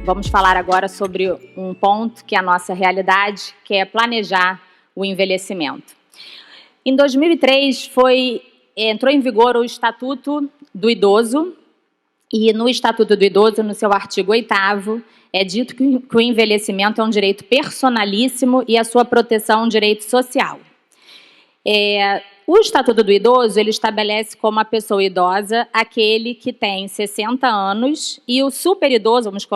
Vamos falar agora sobre um ponto que é a nossa realidade, que é planejar o envelhecimento. Em 2003 entrou em vigor o Estatuto do Idoso, e no Estatuto do Idoso, no seu artigo 8º, é dito que o envelhecimento é um direito personalíssimo e a sua proteção é um direito social. O Estatuto do Idoso, ele estabelece como a pessoa idosa aquele que tem 60 anos e o super idoso, vamos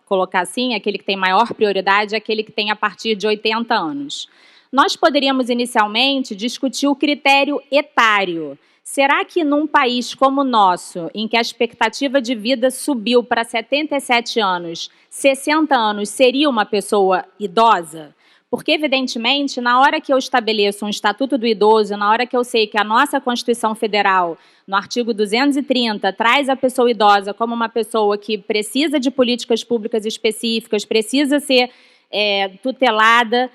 colocar assim, aquele que tem maior prioridade, é aquele que tem a partir de 80 anos. Nós poderíamos inicialmente discutir o critério etário. Será que num país como o nosso, em que a expectativa de vida subiu para 77 anos, 60 anos seria uma pessoa idosa? Porque, evidentemente, na hora que eu estabeleço um Estatuto do Idoso, na hora que eu sei que a nossa Constituição Federal, no artigo 230, traz a pessoa idosa como uma pessoa que precisa de políticas públicas específicas, precisa ser tutelada,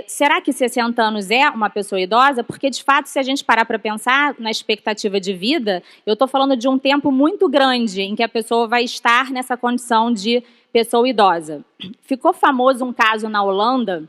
será que 60 anos é uma pessoa idosa? Porque, de fato, se a gente parar para pensar na expectativa de vida, eu estou falando de um tempo muito grande em que a pessoa vai estar nessa condição de pessoa idosa. Ficou famoso um caso na Holanda,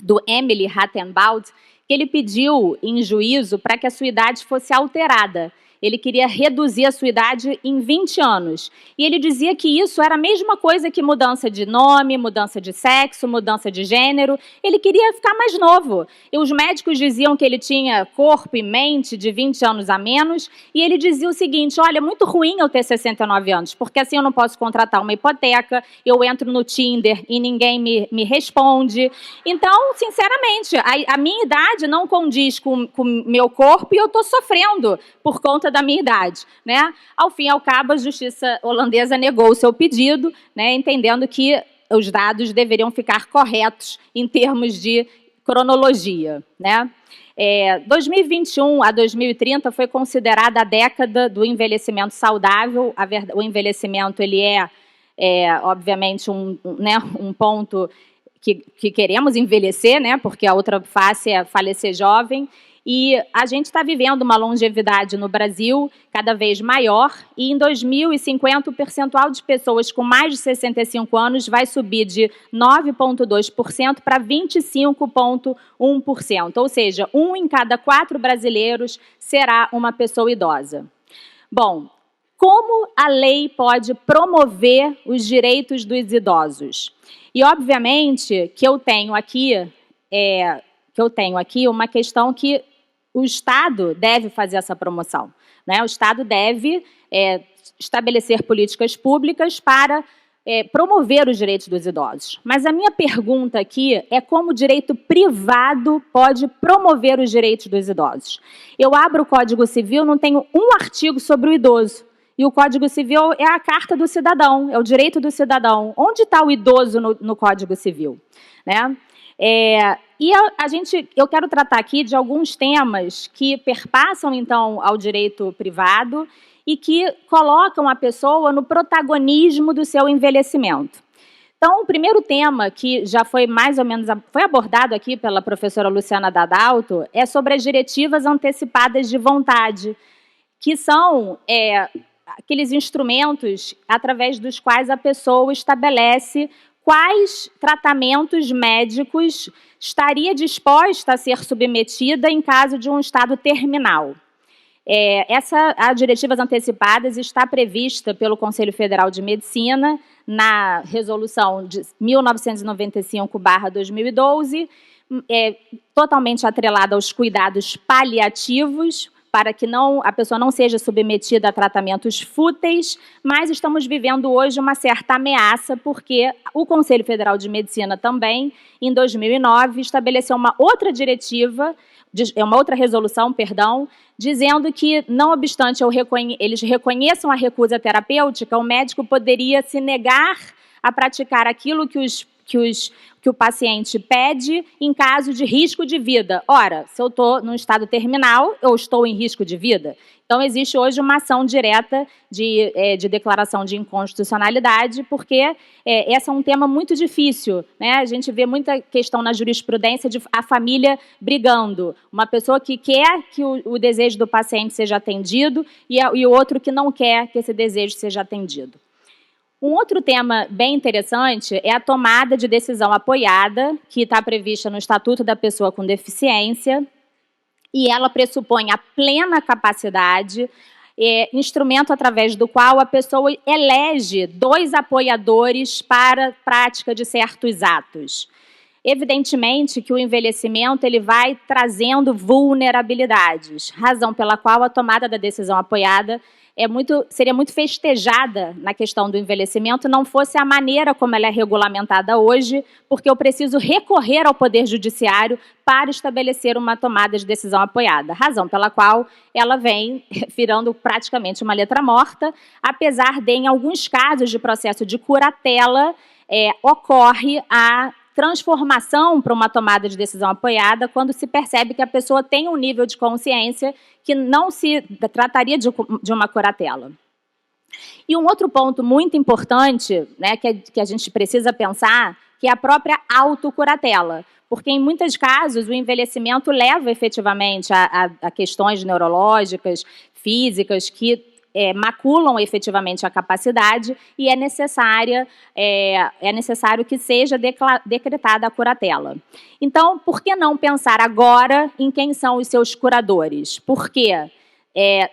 do Emily Rattenbout, que ele pediu em juízo para que a sua idade fosse alterada. Ele queria reduzir a sua idade em 20 anos. E ele dizia que isso era a mesma coisa que mudança de nome, mudança de sexo, mudança de gênero. Ele queria ficar mais novo. E os médicos diziam que ele tinha corpo e mente de 20 anos a menos. E ele dizia o seguinte: olha, é muito ruim eu ter 69 anos, porque assim eu não posso contratar uma hipoteca, eu entro no Tinder e ninguém me responde. Então, sinceramente, a minha idade não condiz com o meu corpo e eu estou sofrendo por conta da minha idade, né? Ao fim e ao cabo, a justiça holandesa negou o seu pedido, né, entendendo que os dados deveriam ficar corretos em termos de cronologia, né? 2021 a 2030 foi considerada a década do envelhecimento saudável. O envelhecimento ele obviamente, um ponto que queremos envelhecer, né? Porque a outra face é falecer jovem. E a gente está vivendo uma longevidade no Brasil cada vez maior, e em 2050 o percentual de pessoas com mais de 65 anos vai subir de 9,2% para 25,1%, ou seja, 1 em cada 4 brasileiros será uma pessoa idosa. Bom, como a lei pode promover os direitos dos idosos? E, obviamente, que eu tenho aqui uma questão que o Estado deve fazer essa promoção, né? O Estado deve estabelecer políticas públicas para promover os direitos dos idosos. Mas a minha pergunta aqui é como o direito privado pode promover os direitos dos idosos. Eu abro o Código Civil, não tenho um artigo sobre o idoso. E o Código Civil é a Carta do Cidadão, é o direito do cidadão. Onde está o idoso no Código Civil, né? Eu quero tratar aqui de alguns temas que perpassam, então, ao direito privado e que colocam a pessoa no protagonismo do seu envelhecimento. Então, o primeiro tema, que já foi mais ou menos foi abordado aqui pela professora Luciana Dadalto, é sobre as diretivas antecipadas de vontade, que são aqueles instrumentos através dos quais a pessoa estabelece quais tratamentos médicos estaria disposta a ser submetida em caso de um estado terminal. As diretivas antecipadas está prevista pelo Conselho Federal de Medicina na resolução de 1995/2012, totalmente atrelada aos cuidados paliativos, para que a pessoa não seja submetida a tratamentos fúteis, mas estamos vivendo hoje uma certa ameaça, porque o Conselho Federal de Medicina também, em 2009, estabeleceu uma outra resolução, dizendo que, não obstante eles reconheçam a recusa terapêutica, o médico poderia se negar a praticar aquilo que o paciente pede em caso de risco de vida. Ora, se eu estou num estado terminal, eu estou em risco de vida. Então, existe hoje uma ação direta de declaração de inconstitucionalidade, porque esse é um tema muito difícil, né? A gente vê muita questão na jurisprudência de a família brigando. Uma pessoa que quer que o desejo do paciente seja atendido e o outro que não quer que esse desejo seja atendido. Um outro tema bem interessante é a tomada de decisão apoiada, que está prevista no Estatuto da Pessoa com Deficiência, e ela pressupõe a plena capacidade, instrumento através do qual a pessoa elege 2 apoiadores para a prática de certos atos. Evidentemente que o envelhecimento ele vai trazendo vulnerabilidades, razão pela qual a tomada da decisão apoiada seria muito festejada na questão do envelhecimento, não fosse a maneira como ela é regulamentada hoje, porque eu preciso recorrer ao Poder Judiciário para estabelecer uma tomada de decisão apoiada, razão pela qual ela vem virando praticamente uma letra morta, apesar de, em alguns casos de processo de curatela, ocorre a transformação para uma tomada de decisão apoiada quando se percebe que a pessoa tem um nível de consciência que não se trataria de uma curatela. E um outro ponto muito importante, né, que a gente precisa pensar, que é a própria autocuratela, porque em muitos casos o envelhecimento leva efetivamente a questões neurológicas, físicas, que maculam efetivamente a capacidade e é necessário que seja decretada a curatela. Então, por que não pensar agora em quem são os seus curadores? Porque,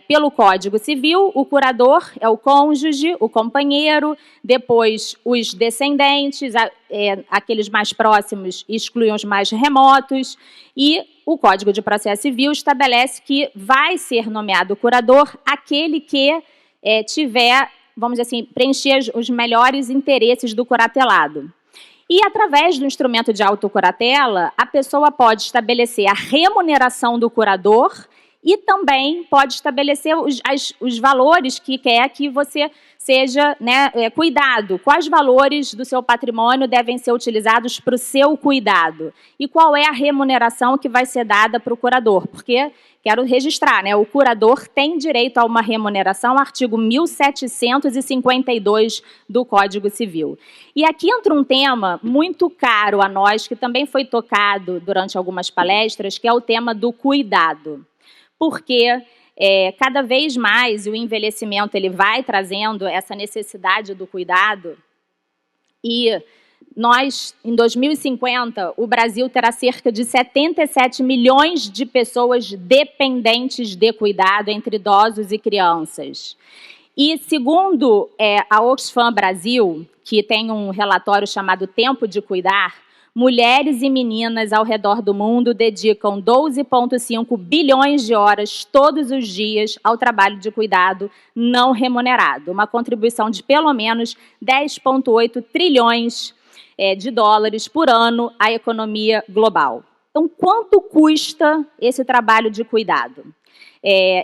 pelo Código Civil, o curador é o cônjuge, o companheiro, depois os descendentes, aqueles mais próximos excluem os mais remotos, e o Código de Processo Civil estabelece que vai ser nomeado curador aquele que tiver, vamos dizer assim, preencher os melhores interesses do curatelado. E, através do instrumento de autocuratela, a pessoa pode estabelecer a remuneração do curador e também pode estabelecer os valores que quer que você seja cuidado. Quais valores do seu patrimônio devem ser utilizados para o seu cuidado? E qual é a remuneração que vai ser dada para o curador? Porque, quero registrar, o curador tem direito a uma remuneração, artigo 1752 do Código Civil. E aqui entra um tema muito caro a nós, que também foi tocado durante algumas palestras, que é o tema do cuidado. Porque cada vez mais o envelhecimento ele vai trazendo essa necessidade do cuidado e nós, em 2050, o Brasil terá cerca de 77 milhões de pessoas dependentes de cuidado entre idosos e crianças. E segundo a Oxfam Brasil, que tem um relatório chamado Tempo de Cuidar, mulheres e meninas ao redor do mundo dedicam 12,5 bilhões de horas todos os dias ao trabalho de cuidado não remunerado, uma contribuição de pelo menos 10,8 trilhões de dólares por ano à economia global. Então, quanto custa esse trabalho de cuidado?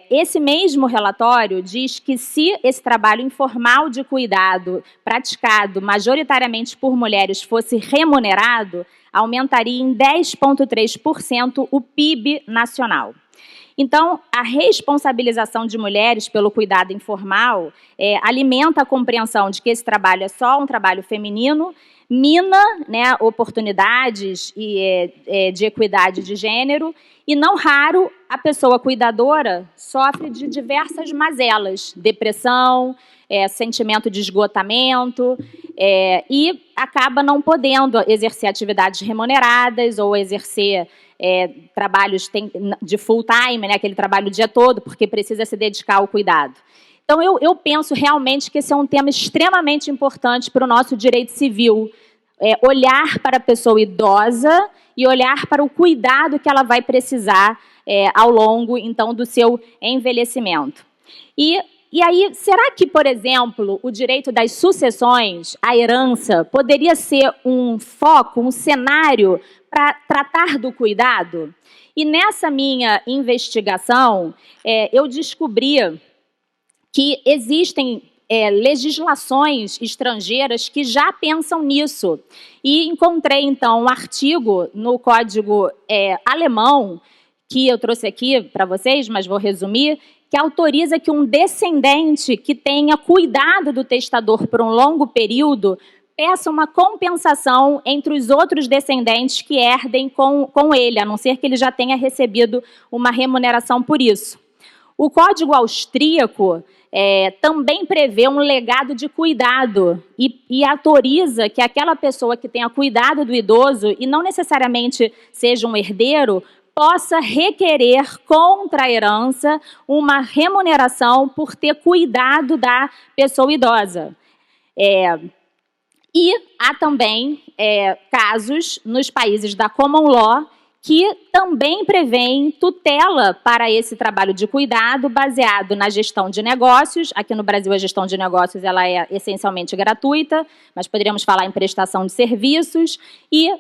Esse mesmo relatório diz que se esse trabalho informal de cuidado praticado majoritariamente por mulheres fosse remunerado, aumentaria em 10,3% o PIB nacional. Então, a responsabilização de mulheres pelo cuidado informal alimenta a compreensão de que esse trabalho é só um trabalho feminino, mina oportunidades de equidade de gênero, e não raro a pessoa cuidadora sofre de diversas mazelas, depressão, sentimento de esgotamento, e acaba não podendo exercer atividades remuneradas ou exercer trabalhos de full time, aquele trabalho o dia todo, porque precisa se dedicar ao cuidado. Então, eu penso realmente que esse é um tema extremamente importante para o nosso direito civil, olhar para a pessoa idosa e olhar para o cuidado que ela vai precisar ao longo, então, do seu envelhecimento. E aí, será que, por exemplo, o direito das sucessões, a herança, poderia ser um foco, um cenário para tratar do cuidado? E nessa minha investigação, eu descobri que existem legislações estrangeiras que já pensam nisso. E encontrei, então, um artigo no Código alemão, que eu trouxe aqui para vocês, mas vou resumir, que autoriza que um descendente que tenha cuidado do testador por um longo período peça uma compensação entre os outros descendentes que herdem com ele, a não ser que ele já tenha recebido uma remuneração por isso. O Código austríaco também prevê um legado de cuidado e autoriza que aquela pessoa que tenha cuidado do idoso, e não necessariamente seja um herdeiro, possa requerer contra a herança uma remuneração por ter cuidado da pessoa idosa. E há também casos nos países da Common Law que também prevêem tutela para esse trabalho de cuidado baseado na gestão de negócios. Aqui no Brasil, a gestão de negócios ela é essencialmente gratuita, mas poderíamos falar em prestação de serviços e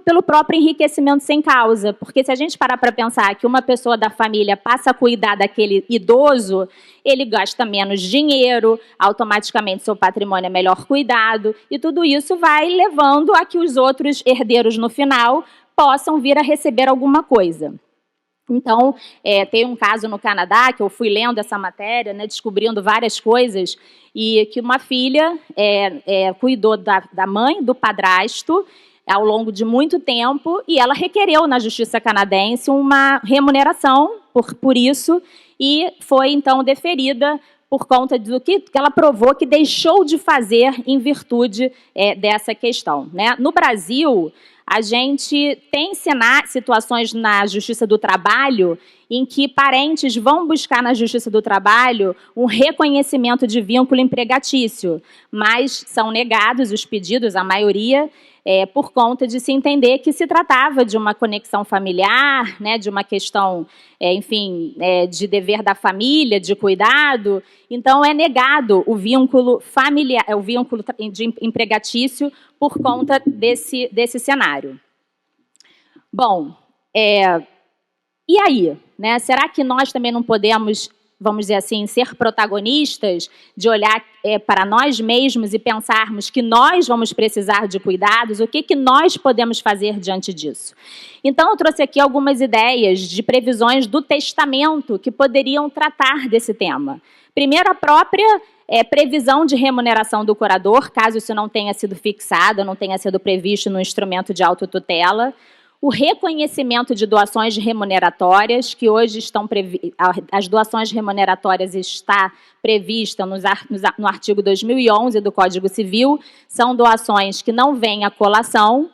pelo próprio enriquecimento sem causa, porque se a gente parar para pensar que uma pessoa da família passa a cuidar daquele idoso, ele gasta menos dinheiro, automaticamente seu patrimônio é melhor cuidado, e tudo isso vai levando a que os outros herdeiros, no final, possam vir a receber alguma coisa. Então, tem um caso no Canadá, que eu fui lendo essa matéria, né, descobrindo várias coisas, e que uma filha cuidou da mãe, do padrasto, ao longo de muito tempo, e ela requereu na justiça canadense uma remuneração por isso, e foi, então, deferida por conta do que ela provou que deixou de fazer em virtude dessa questão, né? No Brasil, a gente tem situações na Justiça do Trabalho em que parentes vão buscar na Justiça do Trabalho um reconhecimento de vínculo empregatício, mas são negados os pedidos, a maioria, por conta de se entender que se tratava de uma conexão familiar, né, de uma questão, enfim, de dever da família, de cuidado. Então, é negado o vínculo familiar, o vínculo empregatício por conta desse cenário. Bom, e aí, né? Será que nós também não podemos, vamos dizer assim, ser protagonistas, de olhar para nós mesmos e pensarmos que nós vamos precisar de cuidados, o que nós podemos fazer diante disso? Então, eu trouxe aqui algumas ideias de previsões do testamento que poderiam tratar desse tema. Primeiro, a própria previsão de remuneração do curador, caso isso não tenha sido fixado, não tenha sido previsto no instrumento de autotutela. O reconhecimento de doações remuneratórias, que hoje estão as doações remuneratórias está prevista no artigo 2011 do Código Civil, são doações que não vêm à colação,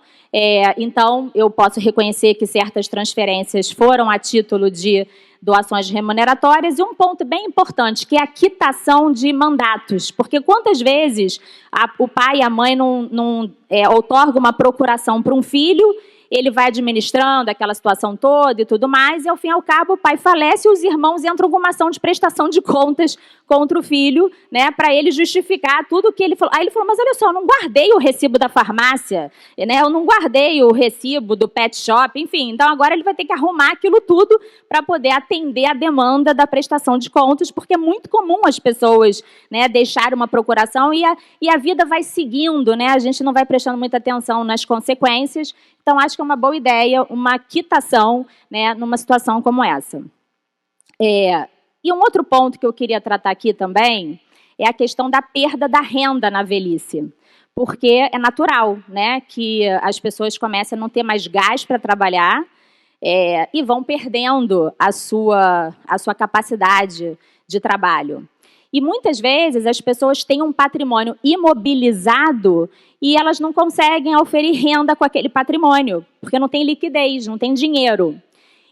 então eu posso reconhecer que certas transferências foram a título de doações remuneratórias, e um ponto bem importante, que é a quitação de mandatos, porque quantas vezes o pai e a mãe não outorgam uma procuração para um filho, ele vai administrando aquela situação toda e tudo mais, e ao fim e ao cabo o pai falece e os irmãos entram com uma ação de prestação de contas contra o filho, né, para ele justificar tudo o que ele falou. Aí ele falou, mas olha só, eu não guardei o recibo da farmácia, né, eu não guardei o recibo do pet shop, enfim, então agora ele vai ter que arrumar aquilo tudo para poder atender a demanda da prestação de contas, porque é muito comum as pessoas, né, deixarem uma procuração e a vida vai seguindo, né, a gente não vai prestando muita atenção nas consequências. Então, acho que é uma boa ideia uma quitação, né, numa situação como essa. E um outro ponto que eu queria tratar aqui também é a questão da perda da renda na velhice. Porque é natural, né, que as pessoas comecem a não ter mais gás para trabalhar e vão perdendo a sua capacidade de trabalho. E muitas vezes as pessoas têm um patrimônio imobilizado e elas não conseguem oferir renda com aquele patrimônio, porque não tem liquidez, não tem dinheiro.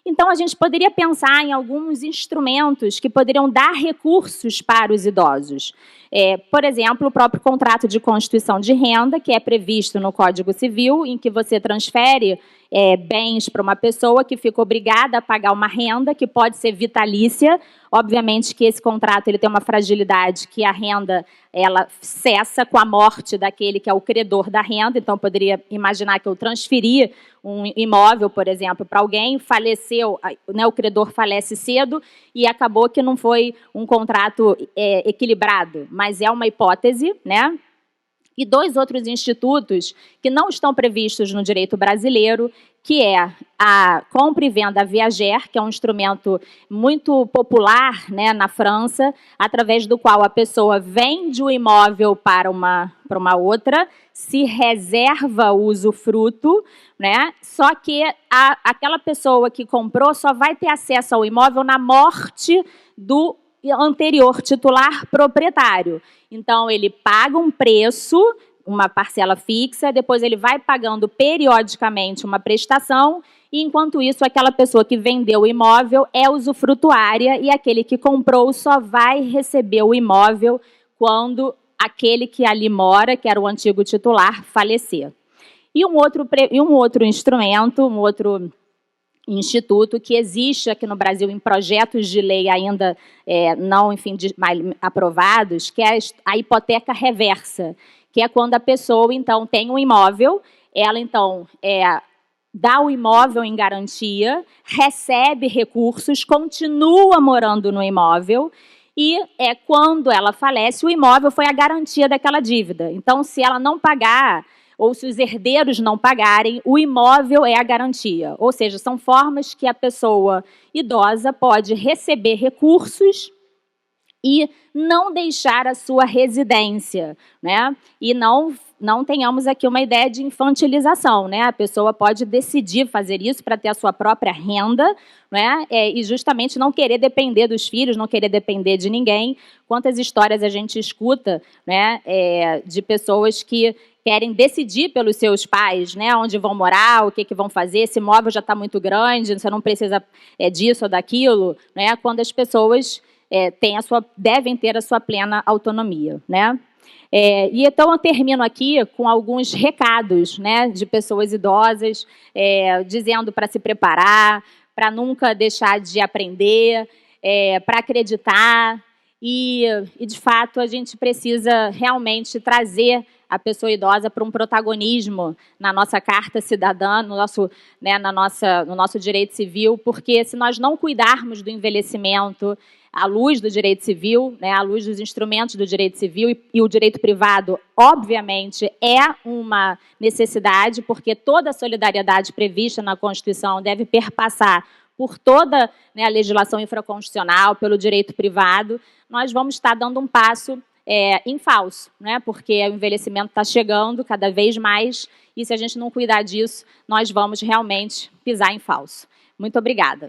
Então, a gente poderia pensar em alguns instrumentos que poderiam dar recursos para os idosos. Por exemplo, o próprio contrato de constituição de renda, que é previsto no Código Civil, em que você transfere bens para uma pessoa que fica obrigada a pagar uma renda que pode ser vitalícia. Obviamente que esse contrato ele tem uma fragilidade que a renda ela cessa com a morte daquele que é o credor da renda. Então, eu poderia imaginar que eu transferi um imóvel, por exemplo, para alguém, faleceu, né, o credor falece cedo e acabou que não foi um contrato equilibrado, mas é uma hipótese, né? E dois outros institutos que não estão previstos no direito brasileiro, que é a compra e venda viagère, que é um instrumento muito popular, né, na França, através do qual a pessoa vende o imóvel para uma outra, se reserva o usufruto, né, só que aquela pessoa que comprou só vai ter acesso ao imóvel na morte do anterior titular proprietário. Então, ele paga um preço, uma parcela fixa, depois ele vai pagando periodicamente uma prestação, e enquanto isso, aquela pessoa que vendeu o imóvel é usufrutuária e aquele que comprou só vai receber o imóvel quando aquele que ali mora, que era o antigo titular, falecer. E um outro instrumento, um outro instituto que existe aqui no Brasil em projetos de lei ainda não, enfim, aprovados, que é a hipoteca reversa, que é quando a pessoa, então, tem um imóvel, ela, então, dá o imóvel em garantia, recebe recursos, continua morando no imóvel, e quando ela falece, o imóvel foi a garantia daquela dívida. Então, se ela não pagar, ou se os herdeiros não pagarem, o imóvel é a garantia. Ou seja, são formas que a pessoa idosa pode receber recursos e não deixar a sua residência, né? E não tenhamos aqui uma ideia de infantilização, né? A pessoa pode decidir fazer isso para ter a sua própria renda, né? E justamente não querer depender dos filhos, não querer depender de ninguém. Quantas histórias a gente escuta, né? De pessoas que querem decidir pelos seus pais, né? Onde vão morar, o que vão fazer, esse imóvel já está muito grande, você não precisa disso ou daquilo, né? Quando as pessoas devem ter a sua plena autonomia, né? E então eu termino aqui com alguns recados, né, de pessoas idosas, dizendo para se preparar, para nunca deixar de aprender, para acreditar e, de fato, a gente precisa realmente trazer a pessoa idosa para um protagonismo na nossa Carta Cidadã, no nosso direito civil, porque se nós não cuidarmos do envelhecimento à luz do direito civil, né, à luz dos instrumentos do direito civil e o direito privado, obviamente, é uma necessidade, porque toda a solidariedade prevista na Constituição deve perpassar por toda, né, a legislação infraconstitucional, pelo direito privado, nós vamos estar dando um passo em falso, né? Porque o envelhecimento está chegando cada vez mais e se a gente não cuidar disso, nós vamos realmente pisar em falso. Muito obrigada.